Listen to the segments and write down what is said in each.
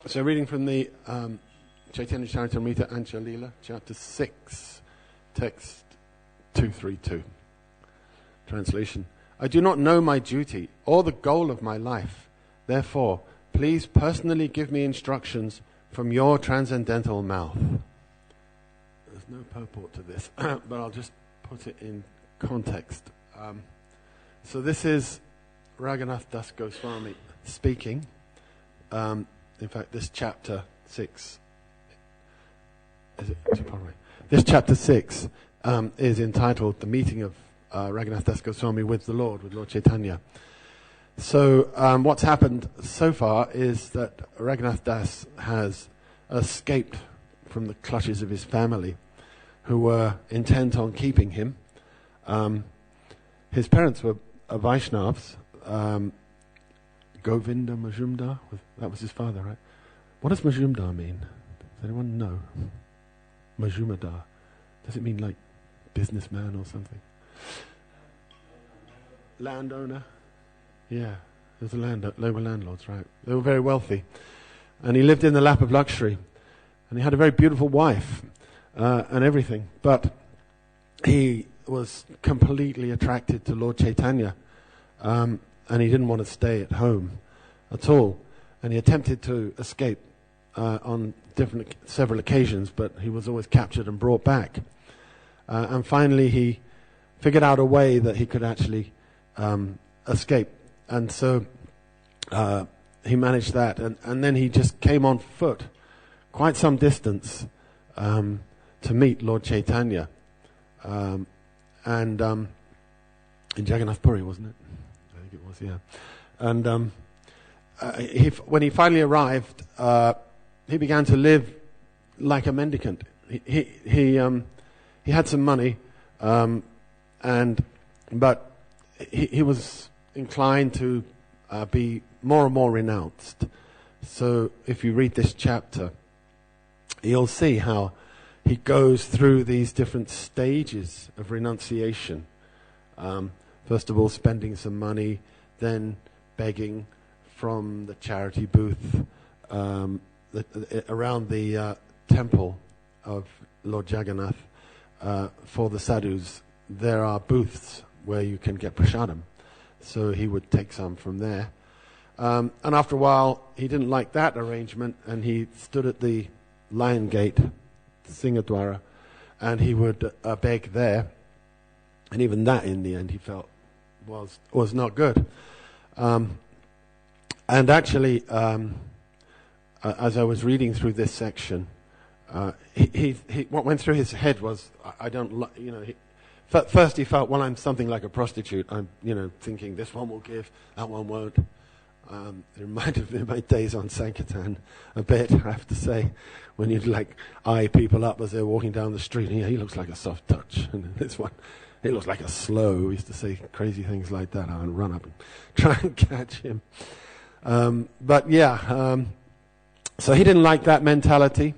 So reading from the Chaitanya Charitamrita Ancha Leela, chapter 6, text 232. Translation. I do not know my duty or the goal of my life. Therefore, please personally give me instructions from your transcendental mouth. There's no purport to this, but I'll just put it in context. So this is Raghunath Das Goswami speaking. In fact, this chapter 6, this chapter 6 is entitled The Meeting of Raghunath Das Goswami with the Lord, with Lord Chaitanya. So what's happened so far is that Raghunath Das has escaped from the clutches of his family, who were intent on keeping him. His parents were Vaishnavas. Govinda Majumdar, that was his father, right? What does Majumdar mean? Does anyone know? Majumdar. Does it mean like businessman or something? Landowner? Yeah, they were landlords, right? They were very wealthy. And he lived in the lap of luxury. And he had a very beautiful wife and everything. But he was completely attracted to Lord Chaitanya. And he didn't want to stay at home at all. And he attempted to escape on several occasions, but he was always captured and brought back. And finally he figured out a way that he could actually escape. And so he managed that. And then he just came on foot quite some distance to meet Lord Chaitanya. In Jagannath Puri, wasn't it? It was, yeah. And when he finally arrived, he began to live like a mendicant. He had some money, but he was inclined to be more and more renounced. So if you read this chapter, you'll see how he goes through these different stages of renunciation. First of all, spending some money, then begging from the charity booth around the temple of Lord Jagannath for the sadhus. There are booths where you can get prasadam, so he would take some from there. And after a while, he didn't like that arrangement, and he stood at the lion gate, Singadwara, and he would beg there. And even that, in the end, he felt was not good. And actually, as I was reading through this section, what went through his head was, first he felt, well, I'm something like a prostitute. I'm, thinking this one will give, that one won't. It reminded me of my days on Sankirtan a bit, I have to say, when you'd eye people up as they're walking down the street, and he looks like a soft touch, and this one, he looks like a slow. We used to say crazy things like that, and run up and try and catch him. So he didn't like that mentality.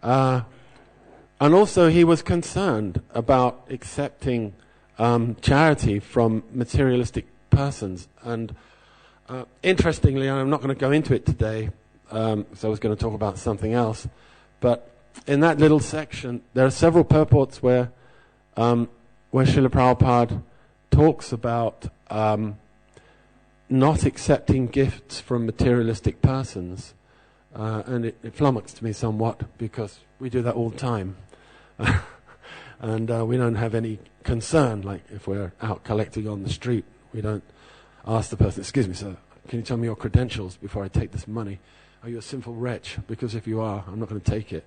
And also he was concerned about accepting charity from materialistic persons. And interestingly, and I'm not going to go into it today, so I was going to talk about something else, but in that little section, there are several purports where Srila Prabhupada talks about not accepting gifts from materialistic persons. And it flummoxed me somewhat, because we do that all the time. And we don't have any concern, like if we're out collecting on the street, we don't ask the person, excuse me sir, can you tell me your credentials before I take this money? Are you a sinful wretch? Because if you are, I'm not going to take it.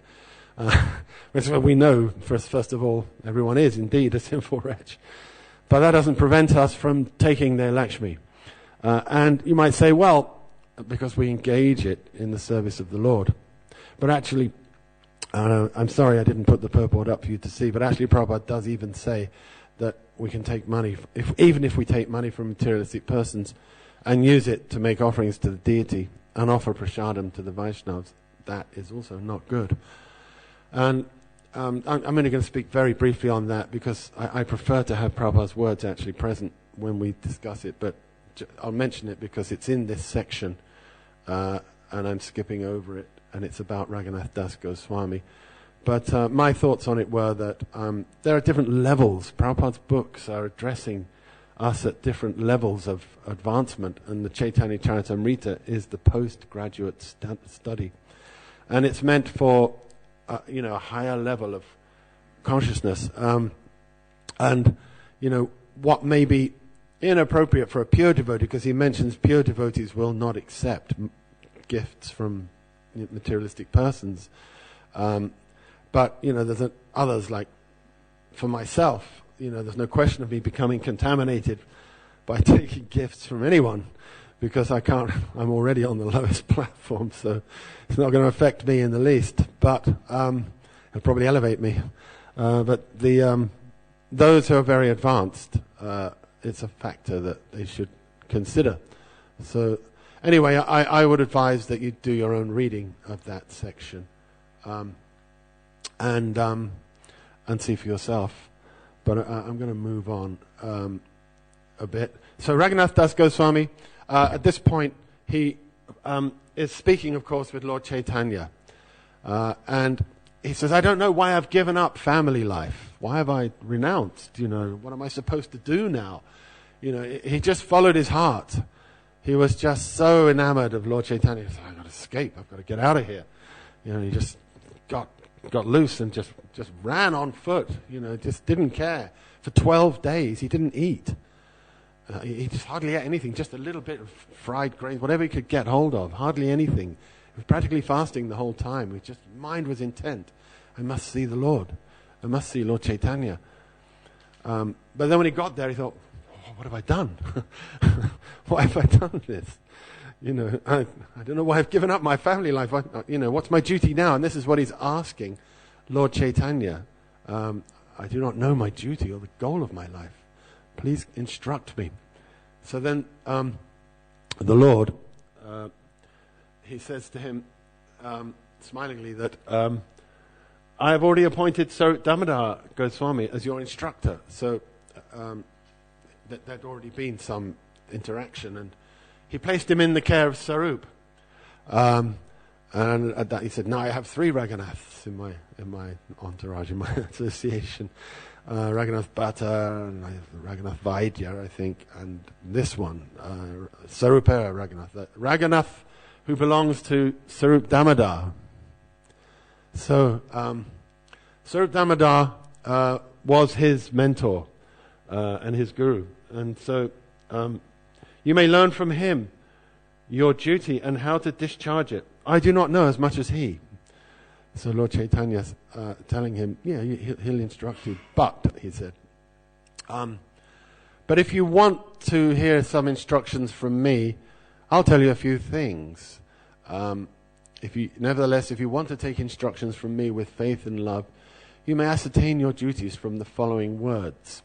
We know, first of all, everyone is indeed a sinful wretch. But that doesn't prevent us from taking their Lakshmi. And you might say, well, because we engage it in the service of the Lord. But actually, I'm sorry I didn't put the purport up for you to see, but actually Prabhupada does even say that we can take money, even if we take money from materialistic persons and use it to make offerings to the deity and offer prasadam to the Vaishnavas, that is also not good. And I'm only going to speak very briefly on that, because I prefer to have Prabhupada's words actually present when we discuss it, but I'll mention it because it's in this section and I'm skipping over it, and it's about Raghunath Das Goswami. But my thoughts on it were that there are different levels. Prabhupada's books are addressing us at different levels of advancement, and the Chaitanya Charitamrita is the postgraduate study. And it's meant for, a higher level of consciousness. And, what may be inappropriate for a pure devotee, because he mentions pure devotees will not accept gifts from materialistic persons. But, there's others, like for myself, there's no question of me becoming contaminated by taking gifts from anyone, because I'm already on the lowest platform, so it's not going to affect me in the least, but it'll probably elevate me. But those who are very advanced, it's a factor that they should consider. So anyway, I would advise that you do your own reading of that section, and see for yourself. But I'm going to move on a bit. So Raghunath Das Goswami, at this point, he is speaking, of course, with Lord Chaitanya. And he says, I don't know why I've given up family life. Why have I renounced? What am I supposed to do now? He just followed his heart. He was just so enamored of Lord Chaitanya. He said, I've got to escape. I've got to get out of here. He just got loose and just ran on foot, just didn't care. For 12 days, he didn't eat. He just hardly ate anything, just a little bit of fried grains, whatever he could get hold of, hardly anything. He was practically fasting the whole time. His mind was intent. I must see the Lord. I must see Lord Chaitanya. But then when he got there, he thought, what have I done? Why have I done this? I don't know why I've given up my family life. What's my duty now? And this is what he's asking Lord Chaitanya. I do not know my duty or the goal of my life. Please instruct me. So then the Lord, he says to him, smilingly, that I have already appointed Swarup Damodar Goswami as your instructor. So there'd already been some interaction, and he placed him in the care of Sarup. And at that he said, now I have 3 Raghunaths in my entourage, in my association. Raghunath Bhatta, and I have Raghunath Vaidya, I think, and this one, Sarupera Raghunath. Raghunath, who belongs to Swarup Damodar. So, Swarup Damodar was his mentor and his guru. And so, you may learn from him your duty and how to discharge it. I do not know as much as he. So Lord Chaitanya's telling him, he'll instruct you. But, he said, but if you want to hear some instructions from me, I'll tell you a few things. Nevertheless, if you want to take instructions from me with faith and love, you may ascertain your duties from the following words.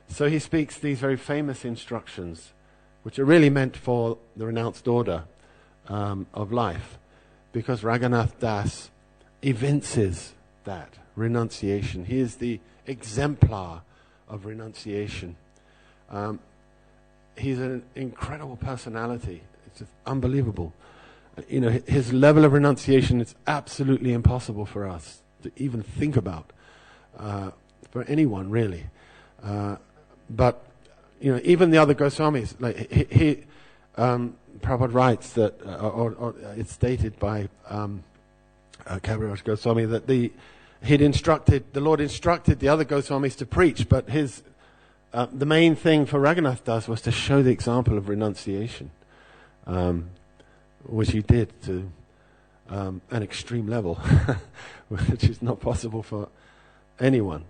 So he speaks these very famous instructions, which are really meant for the renounced order of life, because Raghunath Das evinces that renunciation. He is the exemplar of renunciation. He's an incredible personality. It's just unbelievable. His level of renunciation is absolutely impossible for us to even think about, for anyone really. But even the other Goswamis, like Prabhupada writes that, or it's stated by Kaviraj Goswami, that the Lord instructed the other Goswamis to preach, but the main thing for Raghunath Das was to show the example of renunciation, which he did to an extreme level, which is not possible for anyone.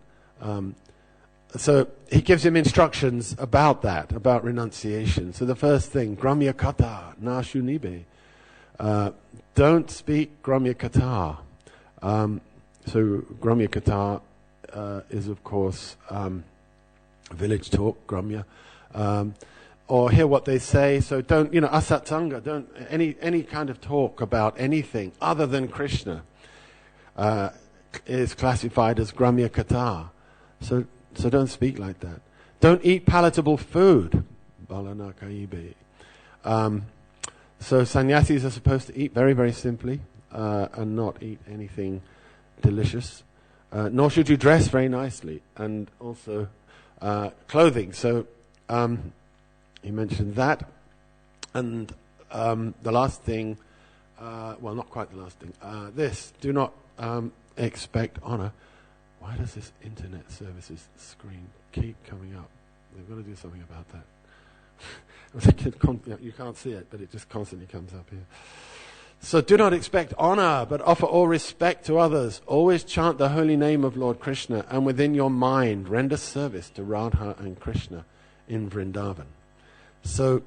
So he gives him instructions about that, about renunciation. So the first thing, Gramya Kata Na Shunibe. Don't speak Gramya Kata. So Gramya Kata is, of course, village talk, Gramya. Or hear what they say. So don't, asatsanga, don't, any kind of talk about anything other than Krishna is classified as Gramya Kata. So don't speak like that. Don't eat palatable food. Balanakaibe. So sannyasis are supposed to eat very, very simply and not eat anything delicious. Nor should you dress very nicely, and also clothing. So he mentioned that. And the last thing, well, not quite the last thing, this, do not expect honor. Why does this internet services screen keep coming up? They've got to do something about that. You can't see it, but it just constantly comes up here. So do not expect honor, but offer all respect to others. Always chant the holy name of Lord Krishna, and within your mind render service to Radha and Krishna in Vrindavan. So,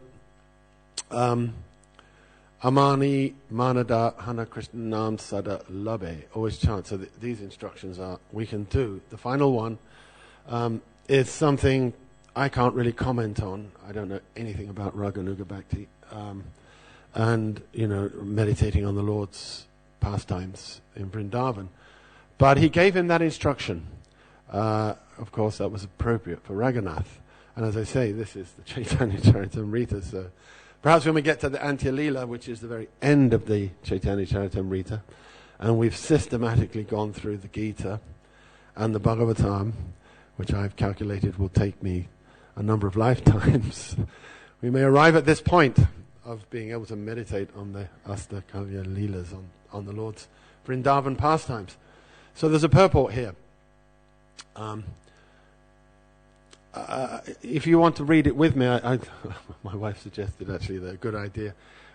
Amani Manada Hana Krishna Nam Sada Labe. Always chant. So these instructions are, we can do. The final one is something I can't really comment on. I don't know anything about Raganuga Bhakti. And, meditating on the Lord's pastimes in Vrindavan. But he gave him that instruction. Of course, that was appropriate for Raghunath. And as I say, this is the Chaitanya Charitamrita. So perhaps when we get to the Antya Leela, which is the very end of the Chaitanya Charitamrita, and we've systematically gone through the Gita and the Bhagavatam, which I've calculated will take me a number of lifetimes, we may arrive at this point of being able to meditate on the Asta Kavya Leelas, on the Lord's Vrindavan pastimes. So there's a purport here. If you want to read it with me, my wife suggested actually that a good idea.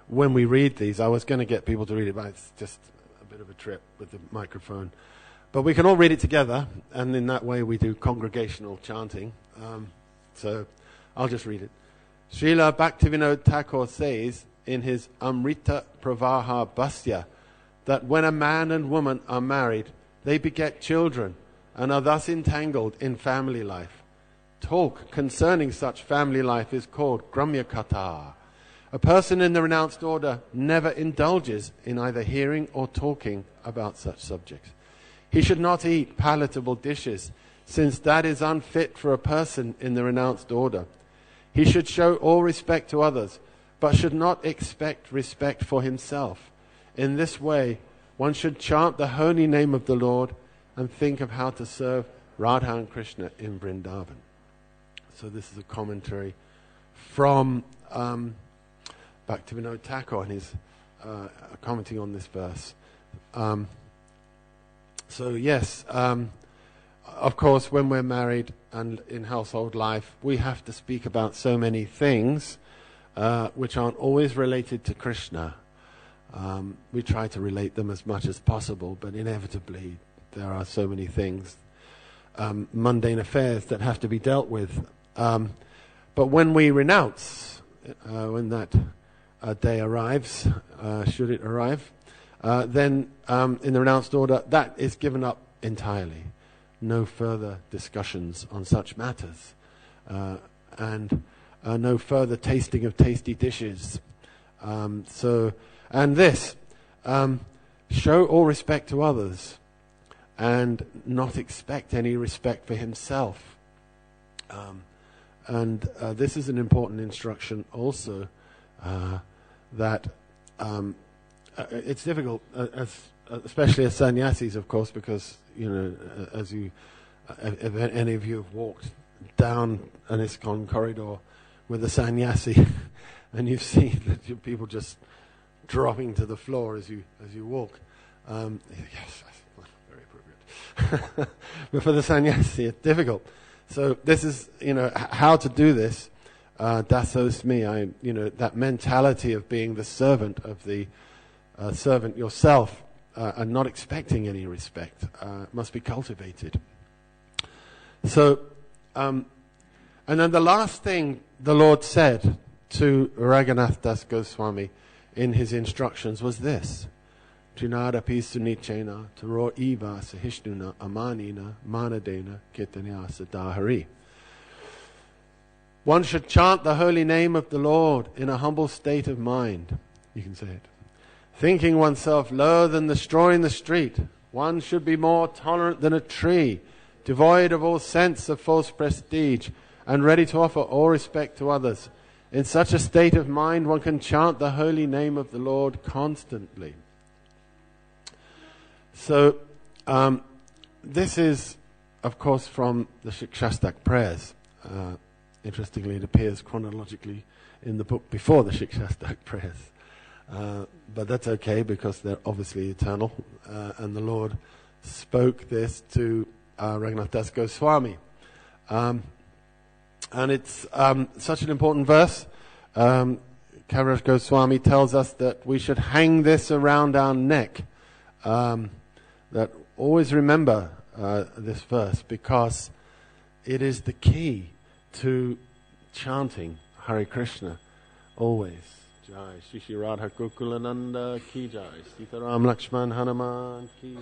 When we read these, I was going to get people to read it, but it's just a bit of a trip with the microphone. But we can all read it together, and in that way we do congregational chanting. So I'll just read it. Srila Bhaktivinoda Thakur says in his Amrita Pravaha Bhasya that when a man and woman are married, they beget children and are thus entangled in family life. Talk concerning such family life is called Gramya Katha. A person in the renounced order never indulges in either hearing or talking about such subjects. He should not eat palatable dishes, since that is unfit for a person in the renounced order. He should show all respect to others, but should not expect respect for himself. In this way, one should chant the holy name of the Lord and think of how to serve Radha and Krishna in Vrindavan. So this is a commentary from Bhaktivinoda Thakur, and he's commenting on this verse. Of course, when we're married and in household life, we have to speak about so many things which aren't always related to Krishna. We try to relate them as much as possible, but inevitably there are so many things, mundane affairs that have to be dealt with. But when we renounce, when that day arrives, should it arrive, then in the renounced order, that is given up entirely. No further discussions on such matters, and no further tasting of tasty dishes. Show all respect to others, and not expect any respect for himself. This is an important instruction also, that it's difficult, especially as sannyasis, of course, because, if any of you have walked down an ISKCON corridor with a sannyasi and you've seen that people just dropping to the floor as you walk, yes, that's very appropriate. But for the sannyasi, it's difficult. So this is, how to do this. Dasosmi, that mentality of being the servant of the servant yourself, and not expecting any respect, must be cultivated. So, and then the last thing the Lord said to Raghunath Das Goswami in his instructions was this: Trinada Pisunichena Taro Eva Sahishnuna Amanina Manadena Kitanyasa Dahari. One should chant the holy name of the Lord in a humble state of mind. You can say it. Thinking oneself lower than the straw in the street, one should be more tolerant than a tree, devoid of all sense of false prestige, and ready to offer all respect to others. In such a state of mind, one can chant the holy name of the Lord constantly. So, this is, of course, from the Shikshastak prayers. Interestingly, it appears chronologically in the book before the Shikshastak prayers. But that's okay, because they're obviously eternal. And the Lord spoke this to Raghunath Das Goswami. And it's such an important verse. Gaura Goswami tells us that we should hang this around our neck. That always remember this verse, because it is the key to chanting Hare Krishna always. Jai Shri Radha Gokulananda ki jai, Sita Ram Lakshman Hanuman ki jai.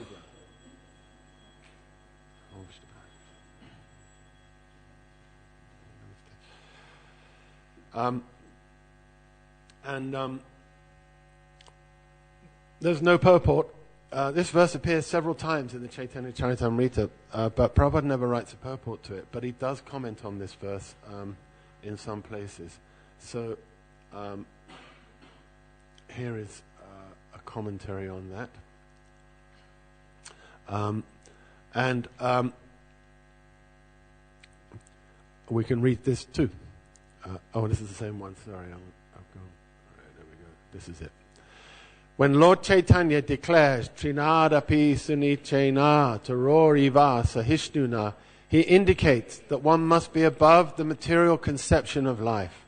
There's no purport. This verse appears several times in the Chaitanya Charitamrita, but Prabhupada never writes a purport to it, but he does comment on this verse in some places. So here is a commentary on that. We can read this too. This is the same one. Sorry, I've gone. All right, there we go. This is it. When Lord Chaitanya declares Trinadapi Sunichena Taroriva Sahishnuna, he indicates that one must be above the material conception of life.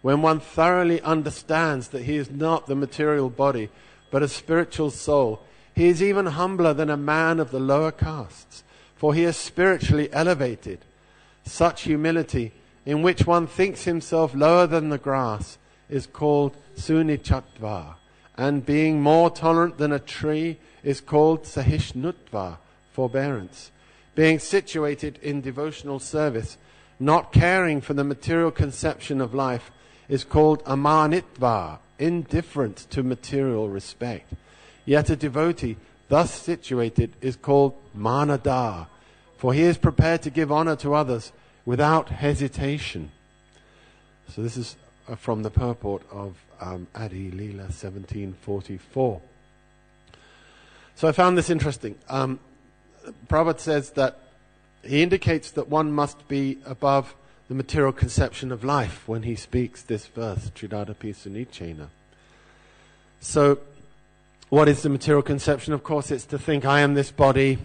When one thoroughly understands that he is not the material body, but a spiritual soul, he is even humbler than a man of the lower castes, for he is spiritually elevated. Such humility, in which one thinks himself lower than the grass, is called Sunichatva, and being more tolerant than a tree is called Sahishnutva, forbearance. Being situated in devotional service, not caring for the material conception of life, is called Amanitva, indifferent to material respect. Yet a devotee thus situated is called Manada, for he is prepared to give honor to others without hesitation. So this is from the purport of Adi Leela 1744. So I found this interesting. Prabhupada says that he indicates that one must be above the material conception of life when he speaks this verse, Tridadapi Sunichena. So what is the material conception? Of course, it's to think, I am this body,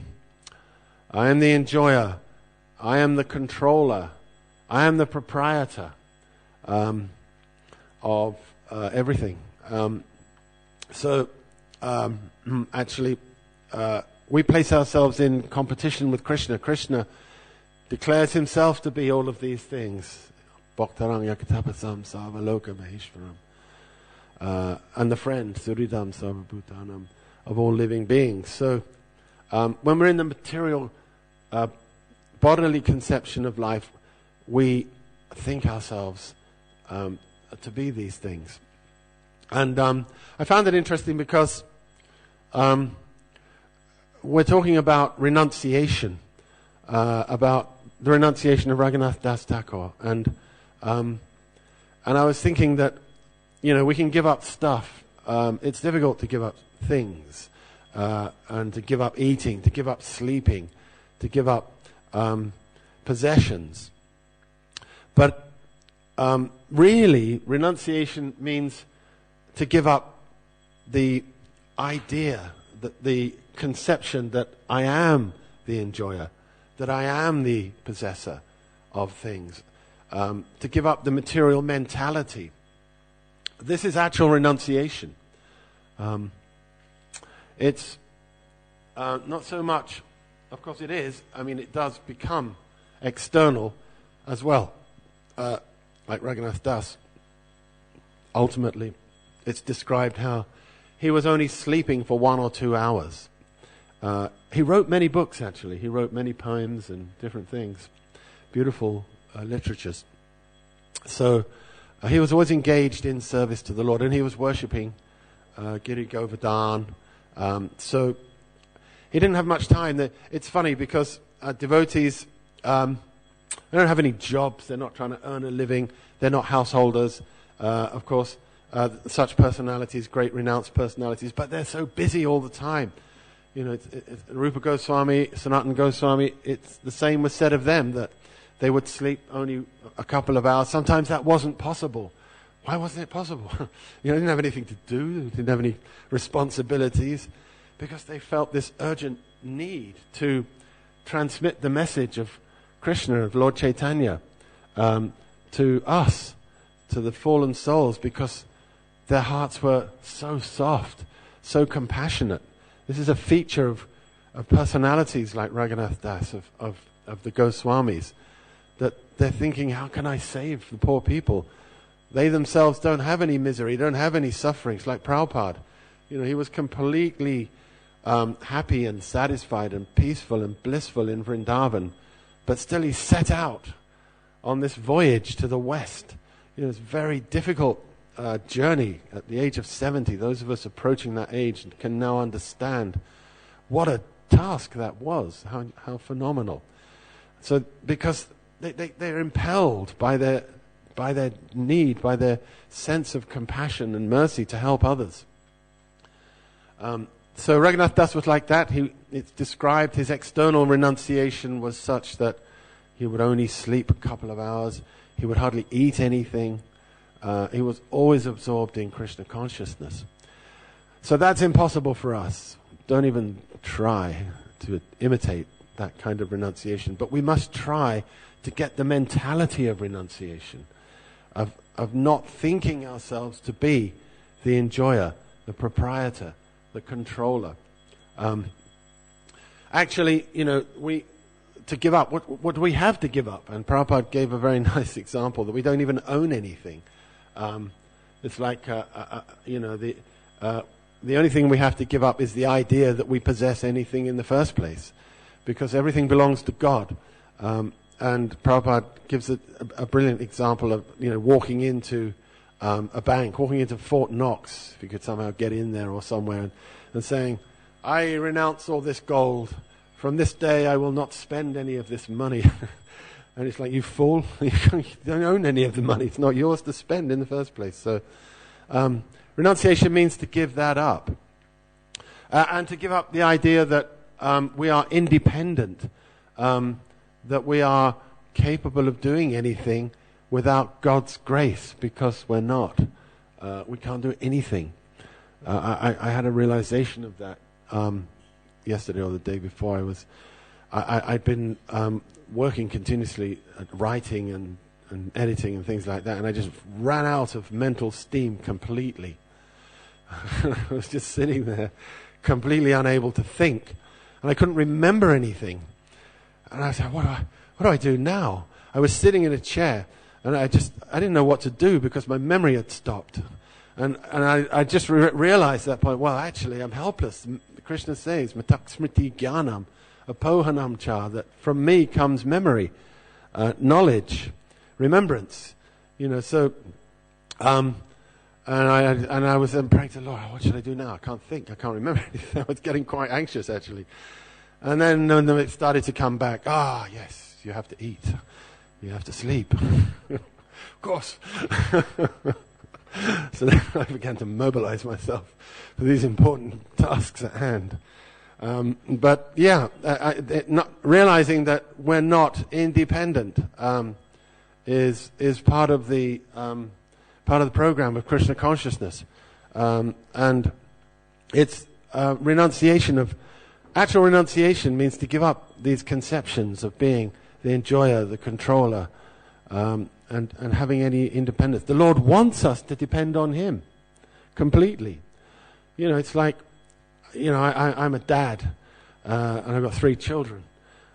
I am the enjoyer, I am the controller, I am the proprietor of everything. Actually, we place ourselves in competition with Krishna. Krishna declares himself to be all of these things. Bhaktarang yakatapasam sarvaloka maheshwaram. And the friend, Suridam sarvabhutanam, of all living beings. So, when we're in the material bodily conception of life, we think ourselves to be these things. And I found it interesting because we're talking about renunciation, about the renunciation of Raghunath Das Thakur. And I was thinking that, we can give up stuff. It's difficult to give up things, and to give up eating, to give up sleeping, to give up possessions. But really, renunciation means to give up the idea, the conception that I am the enjoyer, that I am the possessor of things, to give up the material mentality. This is actual renunciation. It's not so much, of course it is, it does become external as well. Like Raghunath Das, ultimately, it's described how he was only sleeping for 1 or 2 hours. He wrote many books, actually. He wrote many poems and different things, beautiful literatures. So he was always engaged in service to the Lord, and he was worshipping Giri Govardhan. So he didn't have much time. It's funny because devotees, they don't have any jobs. They're not trying to earn a living. They're not householders. of course, such personalities, great renounced personalities, but they're so busy all the time. You know, it's Rupa Goswami, Sanatana Goswami, it's the same was said of them, that they would sleep only a couple of hours. Sometimes that wasn't possible. Why wasn't it possible? They didn't have anything to do, they didn't have any responsibilities, because they felt this urgent need to transmit the message of Krishna, of Lord Chaitanya, to us, to the fallen souls, because their hearts were so soft, so compassionate. This is a feature of personalities like Raghunath Das, of the Goswamis, that they're thinking, how can I save the poor people? They themselves don't have any misery, don't have any sufferings, like Prabhupada. He was completely happy and satisfied and peaceful and blissful in Vrindavan, but still he set out on this voyage to the West. It's a very difficult journey at the age of 70. Those of us approaching that age can now understand what a task that was, how phenomenal. So because they're impelled by their need, by their sense of compassion and mercy to help others. So Raghunath Das was like that. It's described his external renunciation was such that he would only sleep a couple of hours. He would hardly eat anything. He was always absorbed in Krishna consciousness. So that's impossible for us. Don't even try to imitate that kind of renunciation. But we must try to get the mentality of renunciation, of not thinking ourselves to be the enjoyer, the proprietor, the controller. Actually, to give up, what do we have to give up? And Prabhupada gave a very nice example that we don't even own anything. It's like, the only thing we have to give up is the idea that we possess anything in the first place, because everything belongs to God. And Prabhupada gives a brilliant example of, walking into a bank, walking into Fort Knox, if you could somehow get in there or somewhere, and saying, I renounce all this gold. From this day I will not spend any of this money. And it's like, you fool, you don't own any of the money. It's not yours to spend in the first place. So renunciation means to give that up. And to give up the idea that we are independent, that we are capable of doing anything without God's grace, because we're not. We can't do anything. I had a realization of that yesterday or the day before. I'd been working continuously at writing and editing and things like that, and I just ran out of mental steam completely. I was just sitting there, completely unable to think, and I couldn't remember anything. And I said, what do I do now? I was sitting in a chair, and I didn't know what to do because my memory had stopped. And I just realized at that point, well, actually, I'm helpless. Krishna says, Matak smriti jnanam, apohanam cha, that from me comes memory, knowledge, remembrance. So, and I was then praying to the Lord, what should I do now? I can't think, I can't remember anything. I was getting quite anxious, actually. And then it started to come back. Yes, you have to eat. You have to sleep. Of course. So then I began to mobilize myself for these important tasks at hand. But not realizing that we're not independent is part of the program of Krishna consciousness, and it's renunciation of. Actual renunciation means to give up these conceptions of being the enjoyer, the controller, and having any independence. The Lord wants us to depend on Him completely. It's like, I'm a dad, and I've got 3 children,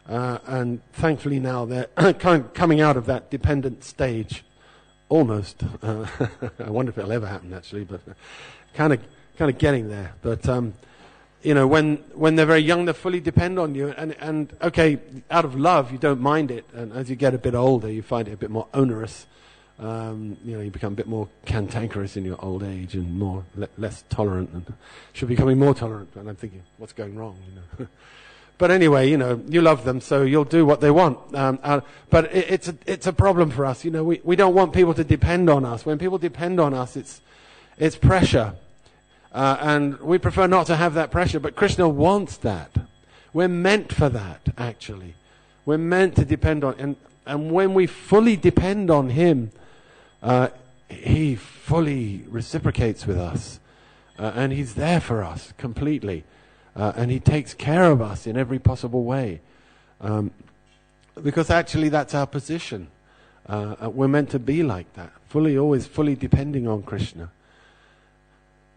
and thankfully now they're coming out of that dependent stage, almost. I wonder if it'll ever happen, actually, but kind of getting there. But when they're very young, they fully depend on you. And okay, out of love, you don't mind it. And as you get a bit older, you find it a bit more onerous. You become a bit more cantankerous in your old age and less tolerant, and should be becoming more tolerant. And I'm thinking, what's going wrong? But anyway, you love them, so you'll do what they want. But it's a problem for us. We don't want people to depend on us. When people depend on us, it's pressure. And we prefer not to have that pressure, but Krishna wants that. We're meant for that, actually. We're meant to depend on, and when we fully depend on Him, He fully reciprocates with us. And He's there for us completely. And He takes care of us in every possible way. Because actually that's our position. We're meant to be like that. Always fully depending on Krishna.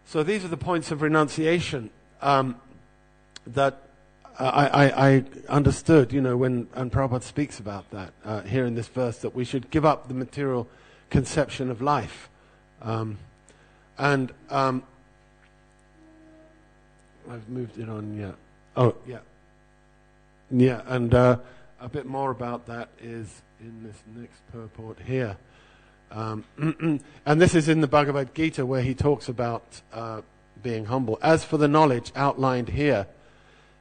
So these are the points of renunciation that I understood, when Prabhupada speaks about that here in this verse, that we should give up the material conception of life. I've moved it on, yeah. Oh, yeah. Yeah, and a bit more about that is in this next purport here. And this is in the Bhagavad Gita, where he talks about being humble. As for the knowledge outlined here,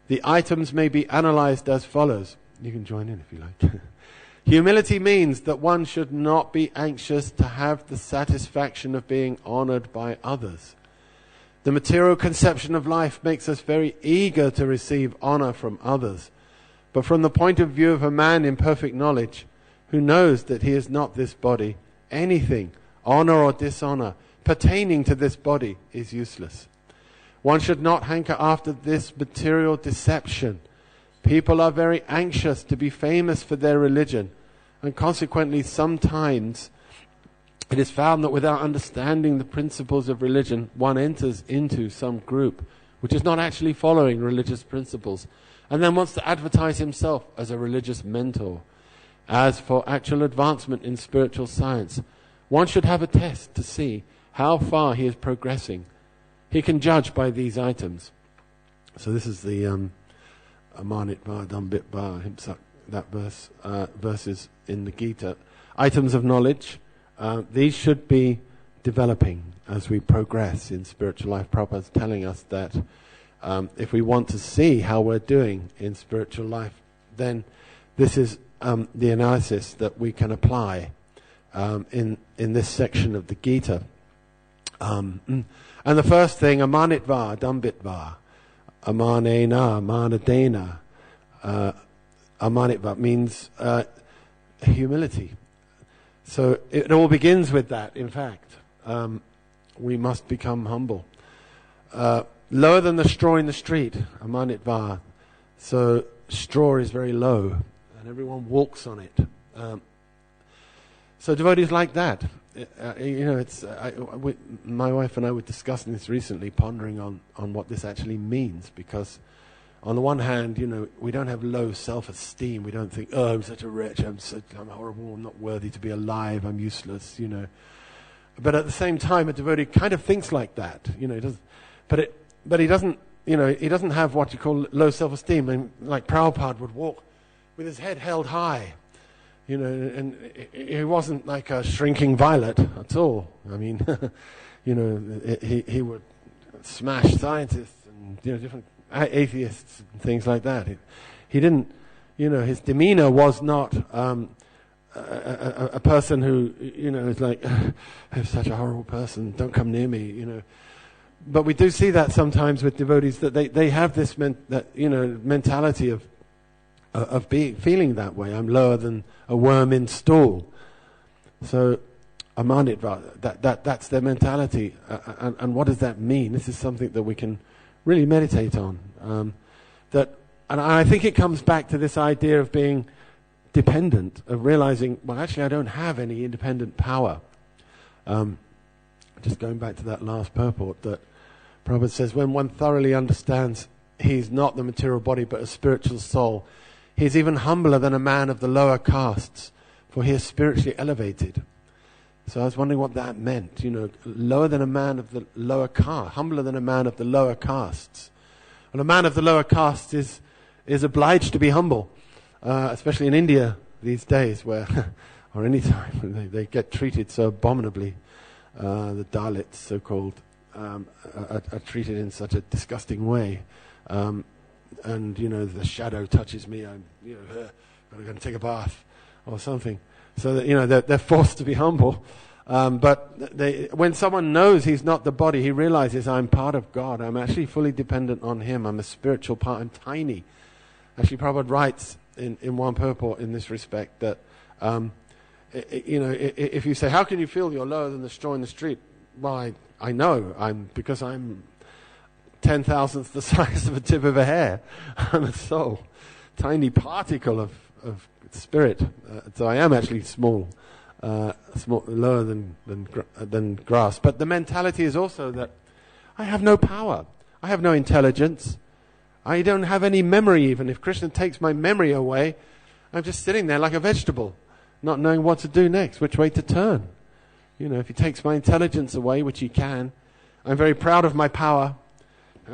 the items may be analyzed as follows. You can join in if you like. Humility means that one should not be anxious to have the satisfaction of being honored by others. The material conception of life makes us very eager to receive honor from others. But from the point of view of a man in perfect knowledge, who knows that he is not this body, anything, honor or dishonor, pertaining to this body is useless. One should not hanker after this material deception. People are very anxious to be famous for their religion, and consequently sometimes it is found that without understanding the principles of religion, one enters into some group which is not actually following religious principles, and then wants to advertise himself as a religious mentor. As for actual advancement in spiritual science, one should have a test to see how far he is progressing. He can judge by these items. So this is the Amanitva, Dambitva, Himsak, that verses in the Gita. Items of knowledge, these should be developing as we progress in spiritual life. Prabhupada's telling us that if we want to see how we're doing in spiritual life, then this is the analysis that we can apply in this section of the Gita. And the first thing, amanitva, dambitva, amanena, manadena. Amanitva means humility. So it all begins with that, in fact. We must become humble. Lower than the straw in the street, amanitva. So straw is very low, and everyone walks on it. So devotees like that. My wife and I were discussing this recently, pondering on what this actually means, because on the one hand, we don't have low self-esteem. We don't think, oh, I'm such a wretch, I'm horrible, I'm not worthy to be alive, I'm useless, But at the same time, a devotee kind of thinks like that, but he doesn't, he doesn't have what you call low self-esteem. And like Prabhupada would walk with his head held high, and he wasn't like a shrinking violet at all. I mean, he would smash scientists and different atheists and things like that. He didn't, his demeanor was not a person who, is like, I'm such a horrible person, don't come near me, But we do see that sometimes with devotees, that they have this mentality of feeling that way. I'm lower than a worm in stool. So, amanitva, that's their mentality. And what does that mean? This is something that we can really meditate on. And I think it comes back to this idea of being dependent, of realizing, well, actually I don't have any independent power. Just going back to that last purport, that Prabhupada says, when one thoroughly understands he's not the material body but a spiritual soul, he's even humbler than a man of the lower castes, for he is spiritually elevated. So I was wondering what that meant, lower than a man of the lower caste, humbler than a man of the lower castes. And a man of the lower castes is obliged to be humble, especially in India these days, where, or any time, they get treated so abominably. The Dalits, so-called, are treated in such a disgusting way. and the shadow touches me, I'm gotta go and take a bath or something. So that they're forced to be humble. But when someone knows he's not the body, he realizes I'm part of God. I'm actually fully dependent on Him. I'm a spiritual part. I'm tiny. Actually, Prabhupada writes in one purport in this respect that, if you say, how can you feel you're lower than the straw in the street? Well, I know. Because I'm 10,000th the size of a tip of a hair. I'm a soul. Tiny particle of spirit. So I am actually small. Lower than grass. But the mentality is also that I have no power. I have no intelligence. I don't have any memory even. If Krishna takes my memory away, I'm just sitting there like a vegetable, not knowing what to do next, which way to turn. If He takes my intelligence away, which He can, I'm very proud of my power.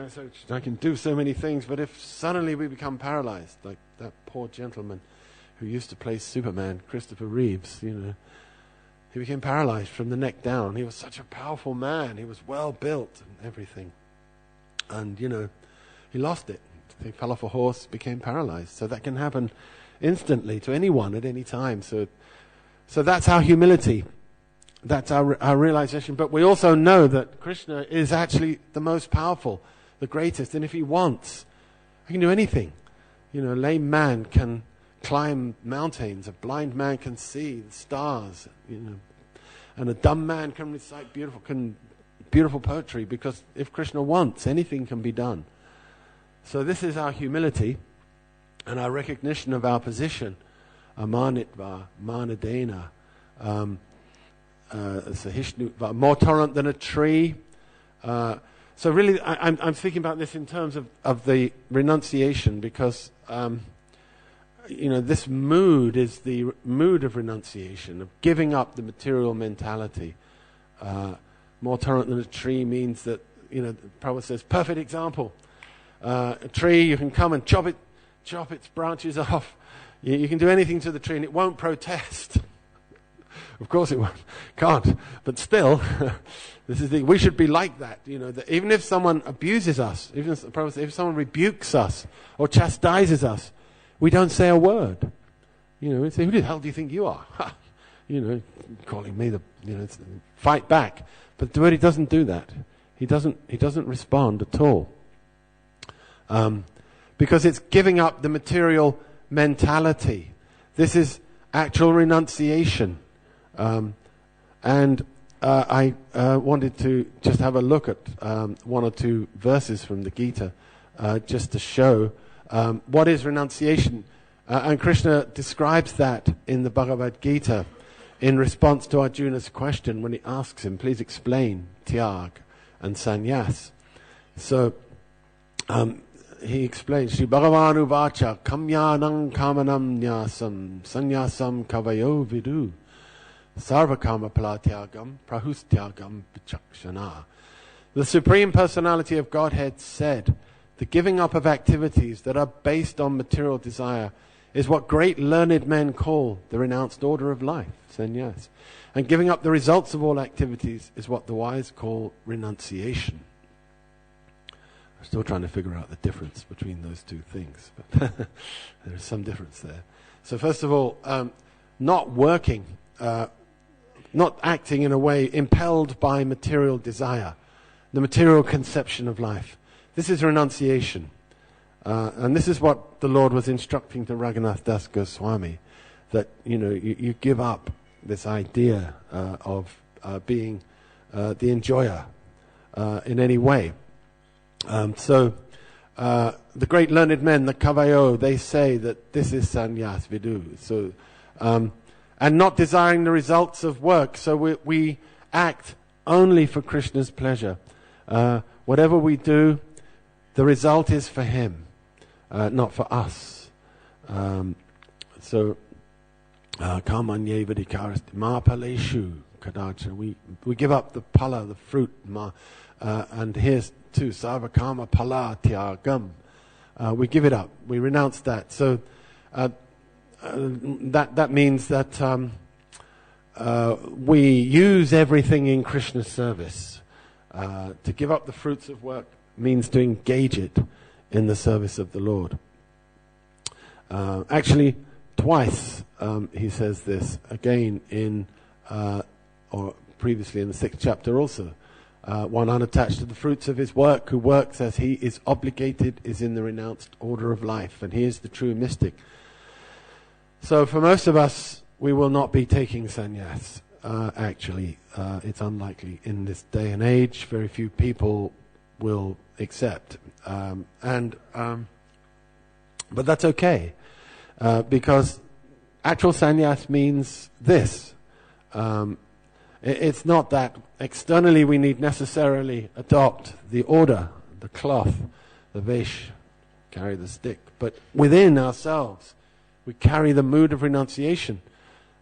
So I can do so many things, but if suddenly we become paralyzed, like that poor gentleman who used to play Superman, Christopher Reeves, he became paralyzed from the neck down. He was such a powerful man. He was well built and everything. And, he lost it. He fell off a horse, became paralyzed. So that can happen instantly to anyone at any time. So that's our humility. That's our realization. But we also know that Krishna is actually the most powerful, the greatest. And if He wants, He can do anything. A lame man can climb mountains. A blind man can see the stars. And a dumb man can recite beautiful poetry, because if Krishna wants, anything can be done. So this is our humility and our recognition of our position. Amanitva, manadena, sahishnutva, more tolerant than a tree. So really, I'm thinking about this in terms of the renunciation, because this mood is the mood of renunciation, of giving up the material mentality. More tolerant than a tree means that, the Prabhupada says, perfect example. A tree, you can come and chop its branches off. You can do anything to the tree and it won't protest. Of course it can't. But still, we should be like that. That even if someone abuses us, even if someone rebukes us or chastises us, we don't say a word. We say, who the hell do you think you are? Calling me fight back. But the devotee doesn't do that. He doesn't respond at all. Because it's giving up the material mentality. This is actual renunciation. And I wanted to just have a look at one or two verses from the Gita, just to show what is renunciation. And Krishna describes that in the Bhagavad Gita in response to Arjuna's question when he asks him, please explain tyag and sannyas. So he explains, Shri Bhagavan Uvacha kamyanam kamanam nyasam sannyasam kavayo vidu sarvakama palatyagam prahustyagam vichakshana. The Supreme Personality of Godhead said, the giving up of activities that are based on material desire is what great learned men call the renounced order of life, sannyas. And giving up the results of all activities is what the wise call renunciation. I'm still trying to figure out the difference between those two things, but there is some difference there. So first of all, not working, not acting in a way impelled by material desire, the material conception of life. This is renunciation. And this is what the Lord was instructing to Raghunath Das Goswami, that you give up this idea of being the enjoyer in any way. So the great learned men, the Kavayo, they say that this is sannyas vidu. So and not desiring the results of work. So we act only for Krishna's pleasure. Whatever we do, the result is for Him, not for us. So kamanye vidikarast ma paleshu kadacha. We give up the pala, the fruit, and here's too sarvakama pala tyagam. We give it up. We renounce that. So that means that we use everything in Krishna's service. To give up the fruits of work means to engage it in the service of the Lord. Actually, twice he says this, again in, or previously in the 6th chapter also. One unattached to the fruits of his work, who works as he is obligated, is in the renounced order of life, and he is the true mystic. So for most of us, we will not be taking sannyas. Actually, it's unlikely in this day and age. Very few people will accept, but that's okay, because actual sannyas means this. It's not that externally we need necessarily adopt the order, the cloth, the vesh, carry the stick, but within ourselves we carry the mood of renunciation,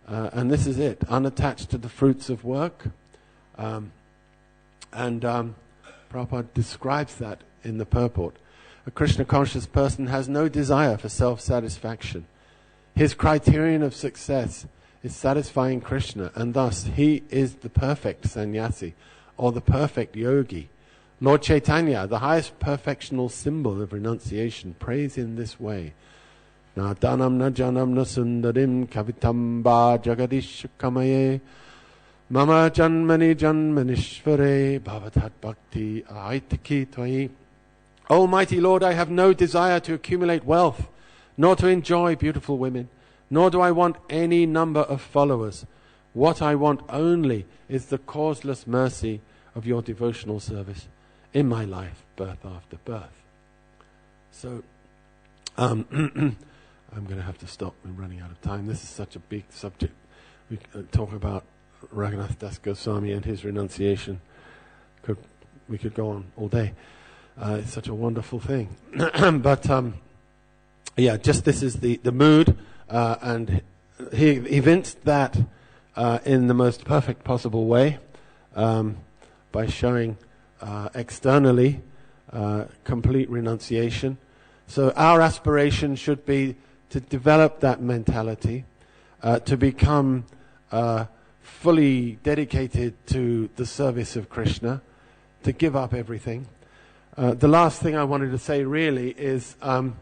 and this is it, unattached to the fruits of work. Prabhupada describes that in the purport. A Krishna conscious person has no desire for self-satisfaction. His criterion of success is satisfying Krishna, and thus he is the perfect sannyasi, or the perfect yogi. Lord Chaitanya, the highest perfectional symbol of renunciation, prays in this way. Na danam na janam na sundarim kavitam ba jagadish kamaye mama janmani janmanishvare bhavatat bhakti aitiki tvai. Almighty Lord, I have no desire to accumulate wealth, nor to enjoy beautiful women, nor do I want any number of followers. What I want only is the causeless mercy of your devotional service in my life, birth after birth. So, I'm going to have to stop. We're running out of time. This is such a big subject. We talk about Raghunath Das Goswami and his renunciation. We could go on all day. It's such a wonderful thing. But just this is the mood, and he evinced that in the most perfect possible way, by showing externally complete renunciation. So our aspiration should be to develop that mentality, to become fully dedicated to the service of Krishna, to give up everything. The last thing I wanted to say really is how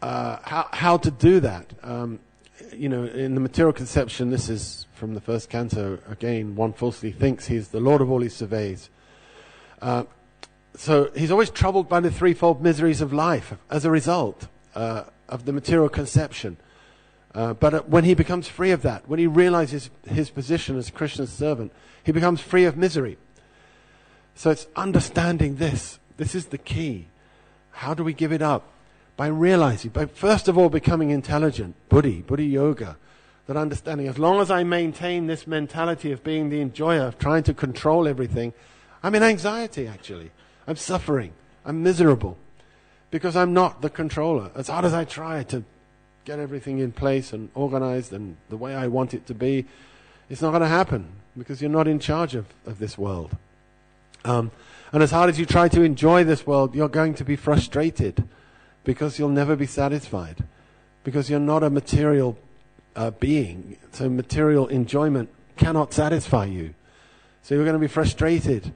to do that. In the material conception, this is from the first canto, again, one falsely thinks he's the Lord of all he surveys. So he's always troubled by the threefold miseries of life as a result of the material conception. But when he becomes free of that, when he realizes his position as Krishna's servant, he becomes free of misery. So it's understanding this. This is the key. How do we give it up? By realizing, by first of all becoming intelligent, buddhi yoga, that understanding, as long as I maintain this mentality of being the enjoyer, of trying to control everything, I'm in anxiety actually. I'm suffering. I'm miserable. Because I'm not the controller. As hard as I try to get everything in place and organized and the way I want it to be, it's not going to happen because you're not in charge of this world. And as hard as you try to enjoy this world, you're going to be frustrated because you'll never be satisfied, because you're not a material being. So material enjoyment cannot satisfy you. So you're going to be frustrated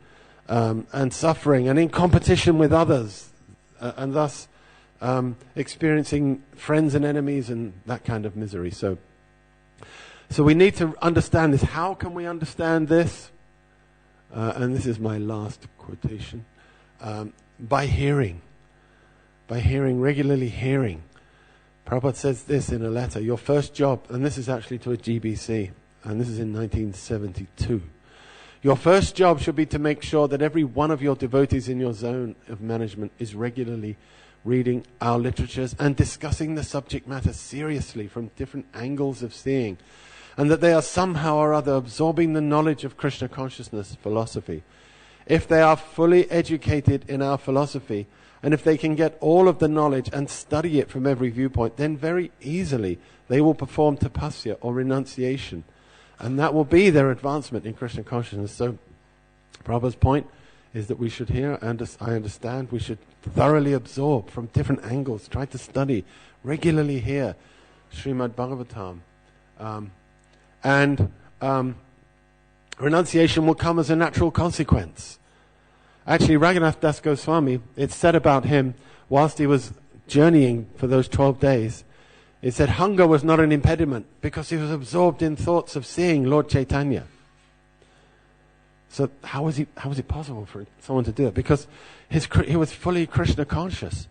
and suffering and in competition with others, and thus experiencing friends and enemies and that kind of misery. So we need to understand this. How can we understand this? And this is my last quotation. By hearing, regularly hearing. Prabhupada says this in a letter. Your first job, and this is actually to a GBC, and this is in 1972. Your first job should be to make sure that every one of your devotees in your zone of management is regularly reading our literatures and discussing the subject matter seriously from different angles of seeing, and that they are somehow or other absorbing the knowledge of Krishna consciousness philosophy. If they are fully educated in our philosophy, and if they can get all of the knowledge and study it from every viewpoint, then very easily they will perform tapasya or renunciation. And that will be their advancement in Krishna consciousness. So Prabhupada's point is that we should hear, and I understand, we should thoroughly absorb from different angles, try to study, regularly hear Srimad Bhagavatam. And renunciation will come as a natural consequence. Actually, Raghunath Das Goswami, it's said about him, whilst he was journeying for those 12 days, he said hunger was not an impediment because he was absorbed in thoughts of seeing Lord Chaitanya. So how was it possible for someone to do it? Because he was fully Krishna conscious.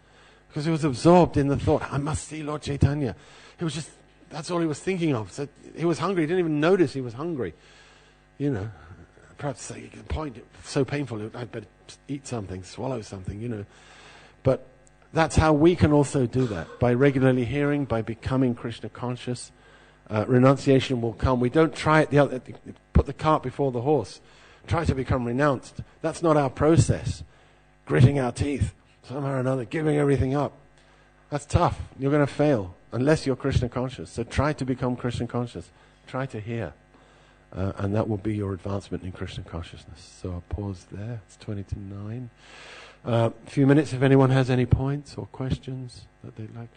Because he was absorbed in the thought, I must see Lord Chaitanya. That's all he was thinking of. So he was hungry. He didn't even notice he was hungry. Perhaps you can point, it's so painful, I'd better eat something, swallow something, But that's how we can also do that. By regularly hearing, by becoming Krishna conscious, renunciation will come. We don't try it, put the cart before the horse. Try to become renounced. That's not our process. Gritting our teeth, somehow or another, giving everything up. That's tough. You're going to fail unless you're Krishna conscious. So try to become Krishna conscious. Try to hear. And that will be your advancement in Krishna consciousness. So I'll pause there. It's 20 to 9. A few minutes if anyone has any points or questions that they'd like.